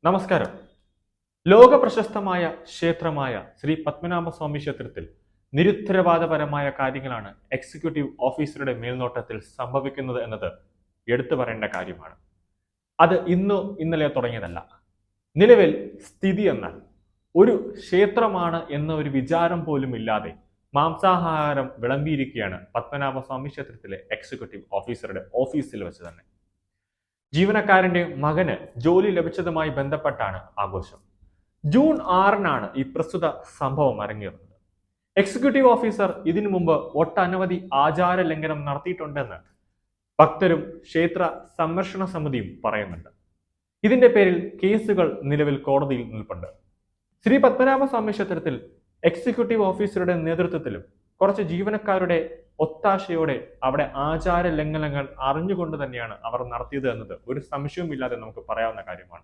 നമസ്കാരം. ലോക പ്രശസ്തമായ ക്ഷേത്രമായ ശ്രീ പത്മനാഭസ്വാമി ക്ഷേത്രത്തിൽ നിരുത്തരവാദപരമായ കാര്യങ്ങളാണ് എക്സിക്യൂട്ടീവ് ഓഫീസറുടെ മേൽനോട്ടത്തിൽ സംഭവിക്കുന്നത് എന്നത് എടുത്തു പറയേണ്ട കാര്യമാണ്. അത് ഇന്നലെ തുടങ്ങിയതല്ല. നിലവിൽ സ്ഥിതി എന്നാൽ ഒരു ക്ഷേത്രമാണ് എന്ന ഒരു വിചാരം പോലും ഇല്ലാതെ മാംസാഹാരം വിളമ്പിയിരിക്കുകയാണ് പത്മനാഭസ്വാമി ക്ഷേത്രത്തിലെ എക്സിക്യൂട്ടീവ് ഓഫീസറുടെ ഓഫീസിൽ വെച്ച് തന്നെ. ജീവനക്കാരന്റെ മകന് ജോലി ലഭിച്ചതുമായി ബന്ധപ്പെട്ടാണ് ആഘോഷം. ജൂൺ 6-നാണ് ഈ പ്രസ്തുത സംഭവം അരങ്ങേറുന്നത്. എക്സിക്യൂട്ടീവ് ഓഫീസർ ഇതിനു മുമ്പ് ഒട്ടനവധി ആചാര ലംഘനം നടത്തിയിട്ടുണ്ടെന്ന് ഭക്തരും ക്ഷേത്ര സംരക്ഷണ സമിതിയും പറയുന്നുണ്ട്. ഇതിന്റെ പേരിൽ കേസുകൾ നിലവിൽ കോടതിയിൽ നിൽപ്പുണ്ട്. ശ്രീ പത്മനാഭസ്വാമി ക്ഷേത്രത്തിൽ എക്സിക്യൂട്ടീവ് ഓഫീസറുടെ നേതൃത്വത്തിലും കുറച്ച് ജീവനക്കാരുടെ ഒത്താശയോടെ അവിടെ ആചാര ലംഘനങ്ങൾ അറിഞ്ഞുകൊണ്ട് തന്നെയാണ് അവർ നടത്തിയത് എന്നത് ഒരു സംശയവുമില്ലാതെ നമുക്ക് പറയാവുന്ന കാര്യമാണ്.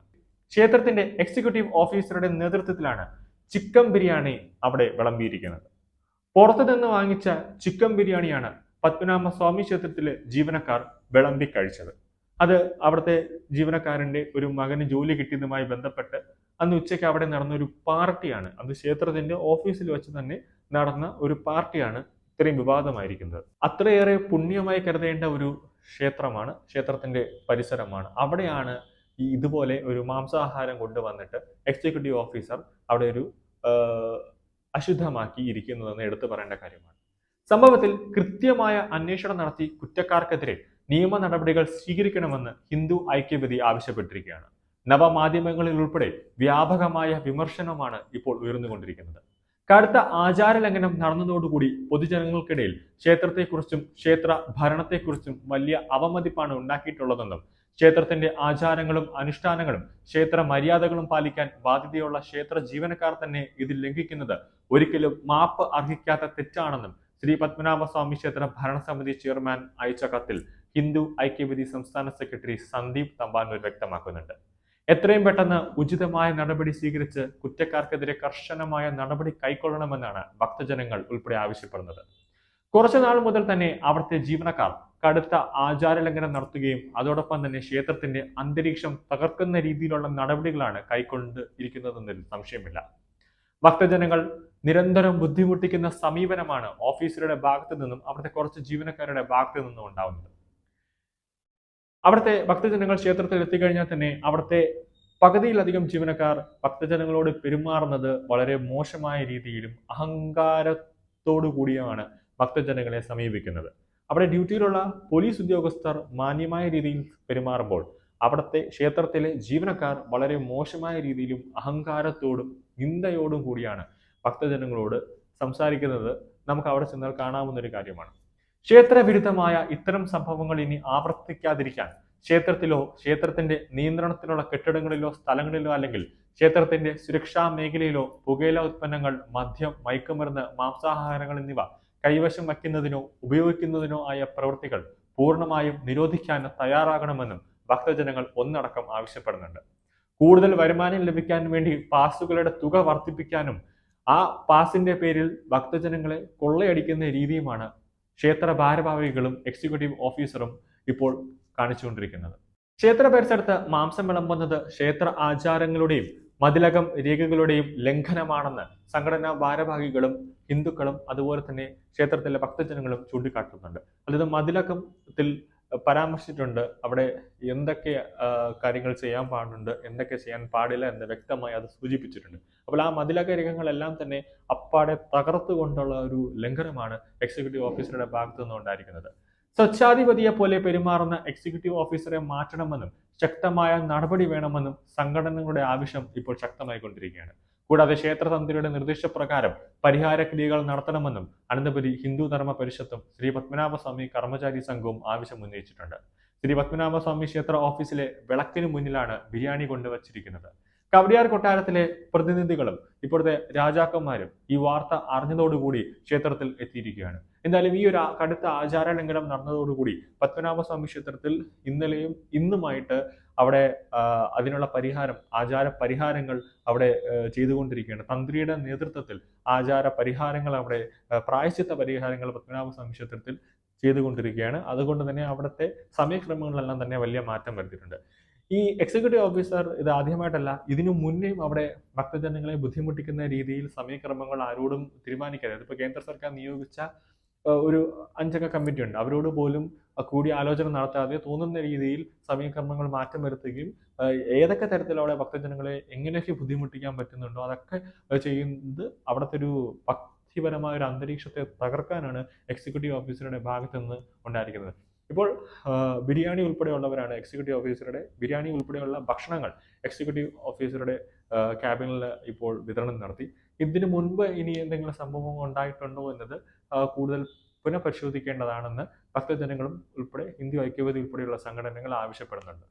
ക്ഷേത്രത്തിന്റെ എക്സിക്യൂട്ടീവ് ഓഫീസറുടെ നേതൃത്വത്തിലാണ് ചിക്കൻ ബിരിയാണി അവിടെ വിളമ്പിയിരിക്കുന്നത്. പുറത്തുനിന്ന് വാങ്ങിച്ച ചിക്കൻ ബിരിയാണിയാണ് പത്മനാഭസ്വാമി ക്ഷേത്രത്തിലെ ജീവനക്കാർ വിളമ്പി കഴിച്ചത്. അത് അവിടുത്തെ ജീവനക്കാരന്റെ ഒരു മകന് ജോലി കിട്ടിയതുമായി ബന്ധപ്പെട്ട് അന്ന് ഉച്ചയ്ക്ക് അവിടെ നടന്ന ഒരു പാർട്ടിയാണ്. അത് ക്ഷേത്രത്തിന്റെ ഓഫീസിൽ വെച്ച് തന്നെ നടന്ന ഒരു പാർട്ടിയാണ് ഇത്രയും വിവാദമായിരിക്കുന്നത്. അത്രയേറെ പുണ്യമായി കരുതേണ്ട ഒരു ക്ഷേത്രമാണ്, ക്ഷേത്രത്തിന്റെ പരിസരമാണ്. അവിടെയാണ് ഇതുപോലെ ഒരു മാംസാഹാരം കൊണ്ടുവന്നിട്ട് എക്സിക്യൂട്ടീവ് ഓഫീസർ അവിടെ ഒരു അശുദ്ധമാക്കി ഇരിക്കുന്നതെന്ന് എടുത്തു പറയേണ്ട കാര്യമാണ്. സംഭവത്തിൽ കൃത്യമായ അന്വേഷണം നടത്തി കുറ്റക്കാർക്കെതിരെ നിയമ നടപടികൾ സ്വീകരിക്കണമെന്ന് ഹിന്ദു ഐക്യവേദി ആവശ്യപ്പെട്ടിരിക്കുകയാണ്. നവമാധ്യമങ്ങളിൽ ഉൾപ്പെടെ വ്യാപകമായ വിമർശനമാണ് ഇപ്പോൾ ഉയർന്നുകൊണ്ടിരിക്കുന്നത്. കടുത്ത ആചാര ലംഘനം നടന്നതോടുകൂടി പൊതുജനങ്ങൾക്കിടയിൽ ക്ഷേത്രത്തെക്കുറിച്ചും ക്ഷേത്ര ഭരണത്തെക്കുറിച്ചും വലിയ അവമതിപ്പാണ് ഉണ്ടാക്കിയിട്ടുള്ളതെന്നും ക്ഷേത്രത്തിന്റെ ആചാരങ്ങളും അനുഷ്ഠാനങ്ങളും ക്ഷേത്ര മര്യാദകളും പാലിക്കാൻ ബാധ്യതയുള്ള ക്ഷേത്ര ജീവനക്കാർ തന്നെ ഇത് ലംഘിക്കുന്നത് ഒരിക്കലും മാപ്പ് അർഹിക്കാത്ത തെറ്റാണെന്നും ശ്രീ പത്മനാഭസ്വാമി ക്ഷേത്ര ഭരണസമിതി ചെയർമാൻ അയച്ച കത്തിൽ ഹിന്ദു ഐക്യവേദി സംസ്ഥാന സെക്രട്ടറി സന്ദീപ് തമ്പാനൂർ വ്യക്തമാക്കുന്നുണ്ട്. എത്രയും പെട്ടെന്ന് ഉചിതമായ നടപടി സ്വീകരിച്ച് കുറ്റക്കാർക്കെതിരെ കർശനമായ നടപടി കൈക്കൊള്ളണമെന്നാണ് ഭക്തജനങ്ങൾ ഉൾപ്പെടെ ആവശ്യപ്പെടുന്നത്. കുറച്ചുനാൾ മുതൽ തന്നെ അവിടുത്തെ ജീവനക്കാർ കടുത്ത ആചാര ലംഘനം നടത്തുകയും അതോടൊപ്പം തന്നെ ക്ഷേത്രത്തിന്റെ അന്തരീക്ഷം തകർക്കുന്ന രീതിയിലുള്ള നടപടികളാണ് കൈക്കൊണ്ട് ഇരിക്കുന്നതെന്നതിൽ സംശയമില്ല. ഭക്തജനങ്ങൾ നിരന്തരം ബുദ്ധിമുട്ടിക്കുന്ന സമീപനമാണ് ഓഫീസറുടെ ഭാഗത്തു നിന്നും അവിടുത്തെ കുറച്ച് ജീവനക്കാരുടെ ഭാഗത്തു നിന്നും ഉണ്ടാവുന്നത്. അവിടുത്തെ ഭക്തജനങ്ങൾ ക്ഷേത്രത്തിൽ എത്തിക്കഴിഞ്ഞാൽ തന്നെ അവിടുത്തെ പകുതിയിലധികം ജീവനക്കാർ ഭക്തജനങ്ങളോട് പെരുമാറുന്നത് വളരെ മോശമായ രീതിയിലും അഹങ്കാരത്തോടു കൂടിയാണ് ഭക്തജനങ്ങളെ സമീപിക്കുന്നത്. അവിടെ ഡ്യൂട്ടിയിലുള്ള പോലീസ് ഉദ്യോഗസ്ഥർ മാന്യമായ രീതിയിൽ പെരുമാറുമ്പോൾ അവിടുത്തെ ക്ഷേത്രത്തിലെ ജീവനക്കാർ വളരെ മോശമായ രീതിയിലും അഹങ്കാരത്തോടും നിന്ദയോടും കൂടിയാണ് ഭക്തജനങ്ങളോട് സംസാരിക്കുന്നത്. നമുക്ക് അവിടെ ചെന്നാൽ കാണാവുന്ന ഒരു കാര്യമാണ്. ക്ഷേത്രവിരുദ്ധമായ ഇത്തരം സംഭവങ്ങൾ ഇനി ആവർത്തിക്കാതിരിക്കാൻ ക്ഷേത്രത്തിലോ ക്ഷേത്രത്തിന്റെ നിയന്ത്രണത്തിലുള്ള കെട്ടിടങ്ങളിലോ സ്ഥലങ്ങളിലോ അല്ലെങ്കിൽ ക്ഷേത്രത്തിന്റെ സുരക്ഷാ മേഖലയിലോ പുകയില ഉത്പന്നങ്ങൾ, മദ്യം, മയക്കുമരുന്ന്, മാംസാഹാരങ്ങൾ എന്നിവ കൈവശം വയ്ക്കുന്നതിനോ ഉപയോഗിക്കുന്നതിനോ ആയ പ്രവൃത്തികൾ പൂർണ്ണമായും നിരോധിക്കാൻ തയ്യാറാകണമെന്നും ഭക്തജനങ്ങൾ ഒന്നടക്കം ആവശ്യപ്പെടുന്നുണ്ട്. കൂടുതൽ വരുമാനം ലഭിക്കാൻ വേണ്ടി പാസുകളുടെ തുക വർദ്ധിപ്പിക്കാനും ആ പാസിന്റെ പേരിൽ ഭക്തജനങ്ങളെ കൊള്ളയടിക്കുന്ന രീതിയുമാണ് ക്ഷേത്ര ഭാരവാഹികളും എക്സിക്യൂട്ടീവ് ഓഫീസറും ഇപ്പോൾ കാണിച്ചുകൊണ്ടിരിക്കുന്നത്. ക്ഷേത്ര പരിസരത്ത് മാംസം വിളമ്പുന്നത് ക്ഷേത്ര ആചാരങ്ങളുടെയും മതിലകം രേഖകളുടെയും ലംഘനമാണെന്ന് സംഘടനാ ഭാരവാഹികളും ഹിന്ദുക്കളും അതുപോലെ തന്നെ ക്ഷേത്രത്തിലെ ഭക്തജനങ്ങളും ചൂണ്ടിക്കാട്ടുന്നുണ്ട്. അതായത് മതിലകത്തിൽ പരാമർശിച്ചിട്ടുണ്ട് അവിടെ എന്തൊക്കെ കാര്യങ്ങൾ ചെയ്യാൻ പാടുണ്ട്, എന്തൊക്കെ ചെയ്യാൻ പാടില്ല എന്ന് വ്യക്തമായി അത് സൂചിപ്പിച്ചിട്ടുണ്ട്. അപ്പോൾ ആ മതിലക രേഖകളെല്ലാം തന്നെ അപ്പാടെ തകർത്തുകൊണ്ടുള്ള ഒരു ലംഘനമാണ് എക്സിക്യൂട്ടീവ് ഓഫീസറുടെ ഭാഗത്തു നിന്നുണ്ടായിരിക്കുന്നത്. സ്വച്ഛാധിപതിയെ പോലെ പെരുമാറുന്ന എക്സിക്യൂട്ടീവ് ഓഫീസറെ മാറ്റണമെന്നും ശക്തമായ നടപടി വേണമെന്നും സംഘടനകളുടെ ആവശ്യം ഇപ്പോൾ ശക്തമായിക്കൊണ്ടിരിക്കുകയാണ്. കൂടാതെ ക്ഷേത്രതന്ത്രിയുടെ നിർദ്ദേശപ്രകാരം പരിഹാര ക്രിയകൾ നടത്തണമെന്നും അനന്തപുരി ഹിന്ദു ധർമ്മ പരിഷത്തും ശ്രീ പത്മനാഭസ്വാമി കർമ്മചാരി സംഘവും ആവശ്യം ഉന്നയിച്ചിട്ടുണ്ട്. ശ്രീ പത്മനാഭസ്വാമി ക്ഷേത്ര ഓഫീസിലെ വിളക്കിന് മുന്നിലാണ് ബിരിയാണി കൊണ്ടുവച്ചിരിക്കുന്നത്. കവടിയാർ കൊട്ടാരത്തിലെ പ്രതിനിധികളും ഇപ്പോഴത്തെ രാജാക്കന്മാരും ഈ വാർത്ത അറിഞ്ഞതോടുകൂടി ക്ഷേത്രത്തിൽ എത്തിയിരിക്കുകയാണ്. എന്തായാലും ഈ ഒരു കടുത്ത ആചാര ലംഘനം നടന്നതോടുകൂടി പത്മനാഭസ്വാമി ക്ഷേത്രത്തിൽ ഇന്നലെയും ഇന്നുമായിട്ട് അവിടെ അതിനുള്ള ആചാര പരിഹാരങ്ങൾ അവിടെ ചെയ്തുകൊണ്ടിരിക്കുകയാണ്. തന്ത്രിയുടെ നേതൃത്വത്തിൽ ആചാര പരിഹാരങ്ങൾ അവിടെ പ്രായശ്ചിത്ത പരിഹാരങ്ങൾ പത്മനാഭസ്വാമി ക്ഷേത്രത്തിൽ ചെയ്തുകൊണ്ടിരിക്കുകയാണ്. അതുകൊണ്ട് തന്നെ അവിടുത്തെ സമയക്രമങ്ങളിലെല്ലാം തന്നെ വലിയ മാറ്റം വരുത്തിയിട്ടുണ്ട്. ഈ എക്സിക്യൂട്ടീവ് ഓഫീസർ ഇത് ആദ്യമായിട്ടല്ല, ഇതിനു മുന്നേയും അവിടെ ഭക്തജനങ്ങളെ ബുദ്ധിമുട്ടിക്കുന്ന രീതിയിൽ സമയക്രമങ്ങൾ ആരോടും തീരുമാനിക്കരുത്. ഇപ്പൊ കേന്ദ്ര സർക്കാർ നിയോഗിച്ച ഒരു 5 അംഗ കമ്മിറ്റി ഉണ്ട്. അവരോട് പോലും കൂടിയാലോചന നടത്താതെ തോന്നുന്ന രീതിയിൽ സമയക്രമങ്ങൾ മാറ്റം വരുത്തുകയും ഏതൊക്കെ തരത്തിൽ അവിടെ ഭക്തജനങ്ങളെ എങ്ങനെയൊക്കെ ബുദ്ധിമുട്ടിക്കാൻ പറ്റുന്നുണ്ടോ അതൊക്കെ ചെയ്യുന്നത് അവിടുത്തെ ഒരു ഭക്തിപരമായ ഒരു അന്തരീക്ഷത്തെ തകർക്കാനാണ് എക്സിക്യൂട്ടീവ് ഓഫീസറുടെ ഭാഗത്തു നിന്ന് ഉണ്ടായിരിക്കുന്നത്. ഇപ്പോൾ ബിരിയാണി ഉൾപ്പെടെയുള്ളവരാണ് ബിരിയാണി ഉൾപ്പെടെയുള്ള ഭക്ഷണങ്ങൾ എക്സിക്യൂട്ടീവ് ഓഫീസറുടെ ക്യാബിനിൽ ഇപ്പോൾ വിതരണം നടത്തി. ഇതിനു മുൻപ് ഇനി എന്തെങ്കിലും സംഭവം ഉണ്ടായിട്ടുണ്ടോ എന്നത് കൂടുതൽ പുനഃപരിശോധിക്കേണ്ടതാണെന്ന് ഭക്തജനങ്ങളും ഉൾപ്പെടെ ഹിന്ദു ഐക്യവേദി ഉൾപ്പെടെയുള്ള സംഘടനകൾ ആവശ്യപ്പെടുന്നുണ്ട്.